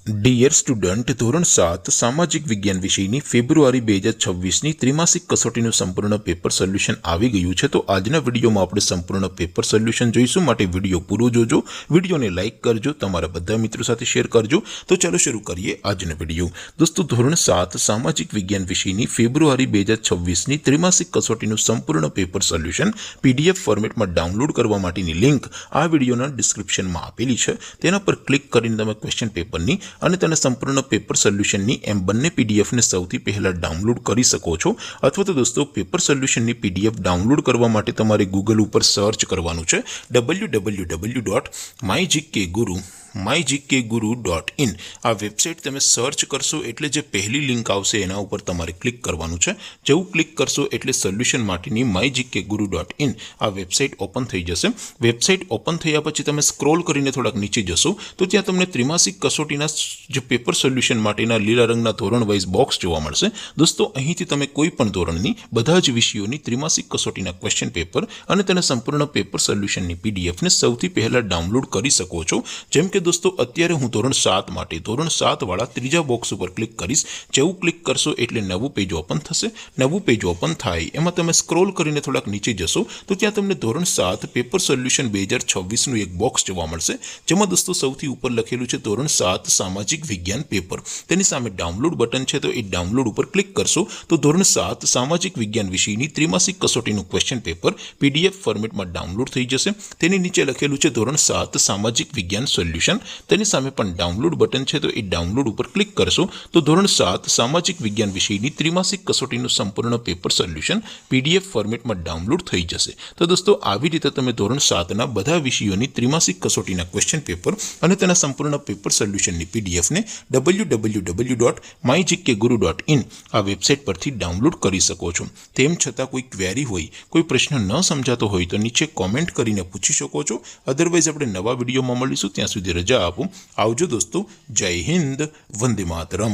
Dear student, ધોરણ 7 સામાજિક વિજ્ઞાન વિષયની ફેબ્રુઆરી 2026ની ત્રિમાસિક કસોટીનું સંપૂર્ણ પેપર સોલ્યુશન આવી ગયું છે। તો આજના વિડીયોમાં આપણે સંપૂર્ણ પેપર સોલ્યુશન જોઈશું, માટે વિડીયો પૂરો જોજો, વિડીયોને લાઇક કરજો, તમારા બધા મિત્રો સાથે શેર કરજો। તો ચાલો શરૂ કરીએ આજનો વિડીયો। દોસ્તો, ધોરણ 7 સામાજિક વિજ્ઞાન વિષયની ફેબ્રુઆરી 2026ની ત્રિમાસિક કસોટીનું સંપૂર્ણ પેપર સોલ્યુશન PDF ફોર્મેટમાં ડાઉનલોડ કરવા માટેની લિંક આ વિડીયોના ડિસ્ક્રિપ્શનમાં આપેલી છે। તેના પર ક્લિક કરીને તમે ક્વેશ્ચન પેપરની અને તેને સંપૂર્ણ પેપર સોલ્યુશનની એમ બંને પીડીએફને સૌથી પહેલા ડાઉનલોડ કરી શકો છો। અથવા તો દોસ્તો, પેપર સોલ્યુશનની પીડીએફ ડાઉનલોડ કરવા માટે તમારે ગૂગલ ઉપર સર્ચ કરવાનું છે www.mygkguru.in। આ વેબસાઇટ તમે સર્ચ કરશો એટલે જે પહેલી લિંક આવશે એના ઉપર તમારે ક્લિક કરવાનું છે। જેવું ક્લિક કરશો એટલે સોલ્યુશન માટેની mygkguru.in આ વેબસાઇટ ઓપન થઈ જશે। વેબસાઇટ ઓપન થયા પછી તમે સ્ક્રોલ કરીને થોડાક નીચે જશો તો ત્યાં તમને ત્રિમાસિક કસોટીના જે પેપર સોલ્યુશન માટેના લીલા રંગના ધોરણ વાઇઝ બોક્સ જોવા મળશે। દોસ્તો, અહીંથી તમે કોઈ પણ ધોરણની બધા જ વિષયોની ત્રિમાસિક કસોટીના ક્વેશ્ચન પેપર અને તેના સંપૂર્ણ પેપર સોલ્યુશનની પીડીએફને સૌથી પહેલા ડાઉનલોડ કરી શકો છો। જેમ કે દોસ્તો, અત્યારે હું ધોરણ 7 માટે ધોરણ 7 વાળા ત્રીજા બોક્સ ઉપર ક્લિક કરીશ। જેવું ક્લિક કરશો એટલે નવું પેજ ઓપન થશે। નવું પેજ ઓપન થાય એમાં તમે સ્ક્રોલ કરીને થોડાક નીચે જશો તો ત્યાં તમને ધોરણ 7 પેપર સોલ્યુશન 2026નું એક બોક્સ જોવા મળશે, જેમાં દોસ્તો સૌથી ઉપર લખેલું છે ધોરણ 7 સામાજિક વિજ્ઞાન પેપર। તેની સામે ડાઉનલોડ બટન છે, તો એ ડાઉનલોડ ઉપર ક્લિક કરશો તો ધોરણ 7 સામાજિક વિજ્ઞાન વિષયની ત્રિમાસિક કસોટીનું ક્વેશ્ચન પેપર PDF ફોર્મેટમાં ડાઉનલોડ થઈ જશે। તેની નીચે લખેલું છે ધોરણ 7 સામાજિક વિજ્ઞાન સોલ્યુશન। તેની સામે પણ ડાઉનલોડ બટન છે, તો એ ડાઉનલોડ ઉપર ક્લિક કરશો તો ધોરણ 7 સામાજિક વિજ્ઞાન વિષયની ત્રિમાસિક કસોટીનું સંપૂર્ણ પેપર સોલ્યુશન PDF ફોર્મેટમાં ડાઉનલોડ થઈ જશે। તો દોસ્તો, આવી રીતે તમે ધોરણ 7ના બધા વિષયોની ત્રિમાસિક કસોટીના ક્વેશ્ચન પેપર અને તેના સંપૂર્ણ પેપર સોલ્યુશનની પીડીએફને www.mygkguru.in આ વેબસાઇટ પરથી ડાઉનલોડ કરી શકો છો। તેમ છતાં કોઈ ક્વેરી હોય, કોઈ પ્રશ્ન ન સમજાતો હોય તો નીચે કોમેન્ટ કરીને પૂછી શકો છો। અધરવાઇઝ આપણે નવા વિડીયોમાં મળીશું, ત્યાં સુધી રજા આપો। આવજો દોસ્તો, જય હિન્દ, વંદે માતરમ।